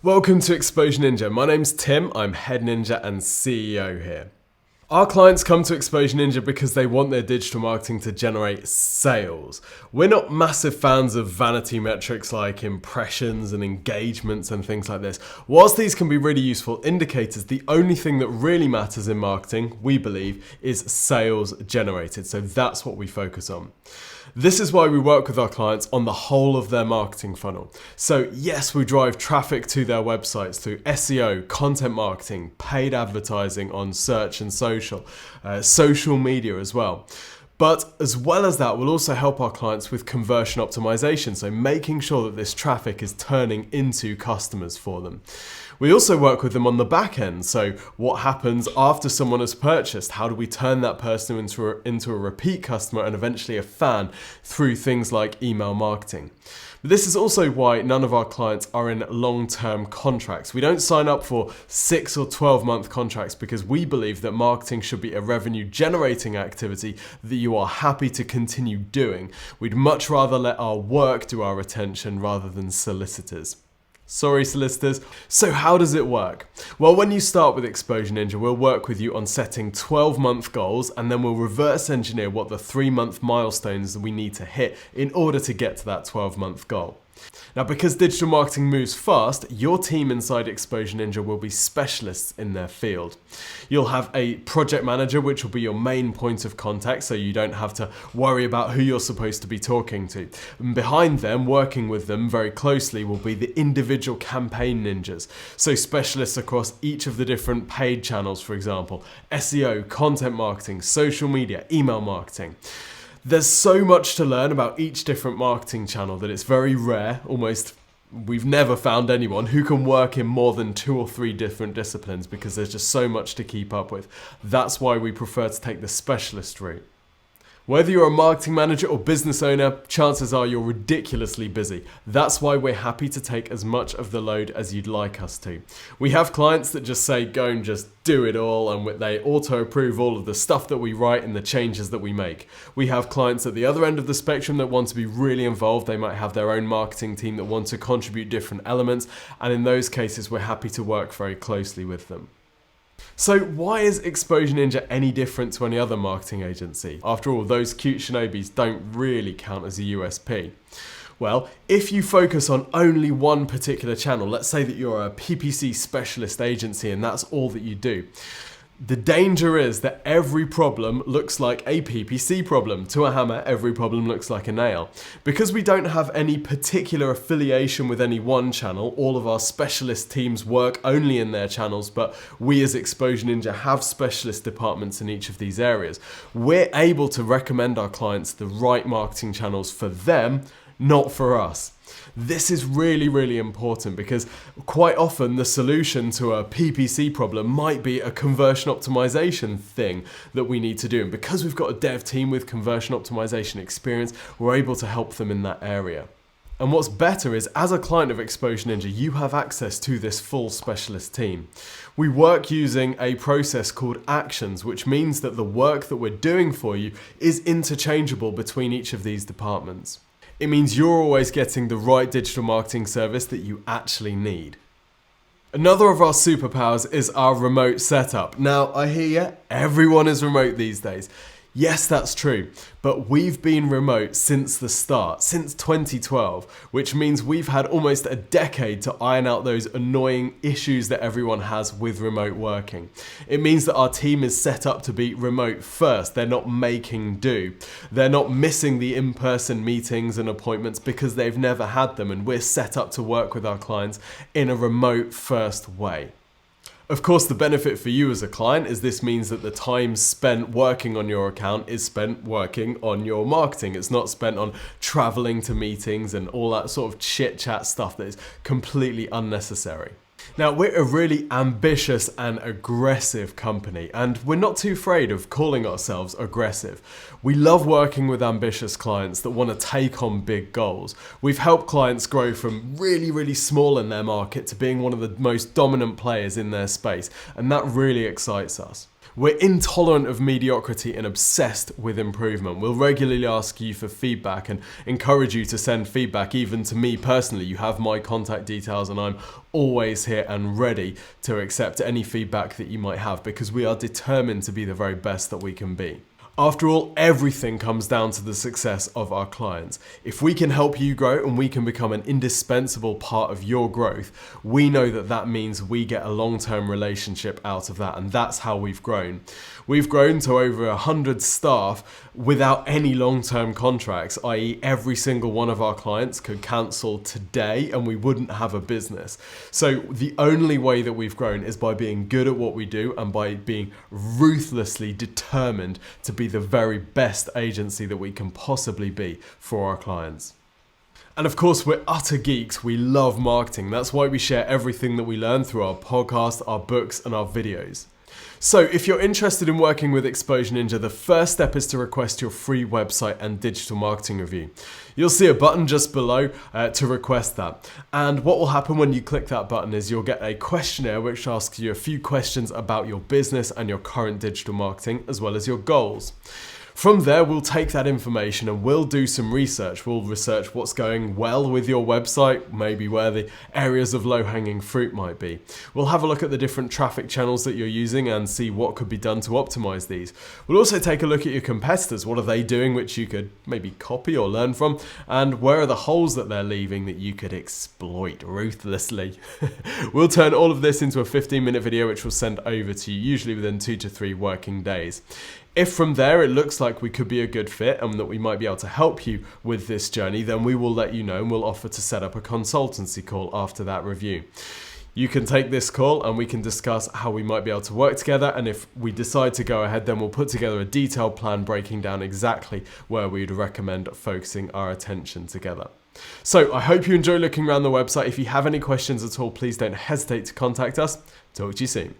Welcome to Exposure Ninja. My name's Tim, I'm Head Ninja and CEO here. Our clients come to Exposure Ninja because they want their digital marketing to generate sales. We're not massive fans of vanity metrics like impressions and engagements and things like this. Whilst these can be really useful indicators, the only thing that really matters in marketing, we believe, is sales generated. So that's what we focus on. This is why we work with our clients on the whole of their marketing funnel. So yes, we drive traffic to their websites through SEO, content marketing, paid advertising on search and social media as well. But as well as that, we'll also help our clients with conversion optimization, so making sure that this traffic is turning into customers for them. We also work with them on the back end, so what happens after someone has purchased? How do we turn that person into a repeat customer and eventually a fan through things like email marketing? But this is also why none of our clients are in long-term contracts. We don't sign up for 6 or 12-month contracts because we believe that marketing should be a revenue-generating activity that you are happy to continue doing. We'd much rather let our work do our retention rather than solicitors. Sorry, solicitors. So how does it work? Well, when you start with Exposure Ninja, we'll work with you on setting 12-month goals, and then we'll reverse engineer what the 3-month milestones we need to hit in order to get to that 12-month goal. Now, because digital marketing moves fast, your team inside Exposure Ninja will be specialists in their field. You'll have a project manager, which will be your main point of contact, so you don't have to worry about who you're supposed to be talking to. And behind them, working with them very closely, will be the individual campaign ninjas. So specialists across each of the different paid channels, for example, SEO, content marketing, social media, email marketing. There's so much to learn about each different marketing channel that it's very rare, we've never found anyone who can work in more than 2 or 3 different disciplines because there's just so much to keep up with. That's why we prefer to take the specialist route. Whether you're a marketing manager or business owner, chances are you're ridiculously busy. That's why we're happy to take as much of the load as you'd like us to. We have clients that just say, go and just do it all, and they auto-approve all of the stuff that we write and the changes that we make. We have clients at the other end of the spectrum that want to be really involved. They might have their own marketing team that want to contribute different elements, and in those cases, we're happy to work very closely with them. So why is Exposure Ninja any different to any other marketing agency? After all, those cute shinobis don't really count as a USP. Well, if you focus on only one particular channel, let's say that you're a PPC specialist agency and that's all that you do, the danger is that every problem looks like a PPC problem. To a hammer, every problem looks like a nail. Because we don't have any particular affiliation with any one channel, all of our specialist teams work only in their channels, but we as Exposure Ninja have specialist departments in each of these areas. We're able to recommend our clients the right marketing channels for them, not for us. This is really, really important because quite often the solution to a PPC problem might be a conversion optimization thing that we need to do. And because we've got a dev team with conversion optimization experience, we're able to help them in that area. And what's better is, as a client of Exposure Ninja, you have access to this full specialist team. We work using a process called actions, which means that the work that we're doing for you is interchangeable between each of these departments. It means you're always getting the right digital marketing service that you actually need. Another of our superpowers is our remote setup. Now, I hear you, everyone is remote these days. Yes, that's true, but we've been remote since the start, since 2012, which means we've had almost a decade to iron out those annoying issues that everyone has with remote working. It means that our team is set up to be remote first. They're not making do. They're not missing the in-person meetings and appointments because they've never had them, and we're set up to work with our clients in a remote first way. Of course, the benefit for you as a client is this means that the time spent working on your account is spent working on your marketing. It's not spent on traveling to meetings and all that sort of chit-chat stuff that is completely unnecessary. Now, we're a really ambitious and aggressive company, and we're not too afraid of calling ourselves aggressive. We love working with ambitious clients that want to take on big goals. We've helped clients grow from really, really small in their market to being one of the most dominant players in their space, and that really excites us. We're intolerant of mediocrity and obsessed with improvement. We'll regularly ask you for feedback and encourage you to send feedback, even to me personally. You have my contact details and I'm always here and ready to accept any feedback that you might have, because we are determined to be the very best that we can be. After all, everything comes down to the success of our clients. If we can help you grow and we can become an indispensable part of your growth, we know that that means we get a long-term relationship out of that, and that's how we've grown. We've grown to over 100 staff without any long-term contracts, i.e. every single one of our clients could cancel today and we wouldn't have a business. So the only way that we've grown is by being good at what we do and by being ruthlessly determined to be the very best agency that we can possibly be for our clients. And of course, we're utter geeks. We love marketing. That's why we share everything that we learn through our podcast, our books, and our videos. So if you're interested in working with Exposure Ninja, the first step is to request your free website and digital marketing review. You'll see a button just below to request that. And what will happen when you click that button is you'll get a questionnaire which asks you a few questions about your business and your current digital marketing, as well as your goals. From there, we'll take that information and we'll do some research. We'll research what's going well with your website, maybe where the areas of low-hanging fruit might be. We'll have a look at the different traffic channels that you're using and see what could be done to optimize these. We'll also take a look at your competitors. What are they doing which you could maybe copy or learn from? And where are the holes that they're leaving that you could exploit ruthlessly? We'll turn all of this into a 15-minute video which we'll send over to you, usually within 2 to 3 working days. If from there it looks like we could be a good fit and that we might be able to help you with this journey, then we will let you know and we'll offer to set up a consultancy call after that review. You can take this call and we can discuss how we might be able to work together, and if we decide to go ahead, then we'll put together a detailed plan breaking down exactly where we'd recommend focusing our attention together. So I hope you enjoy looking around the website. If you have any questions at all, please don't hesitate to contact us. Talk to you soon.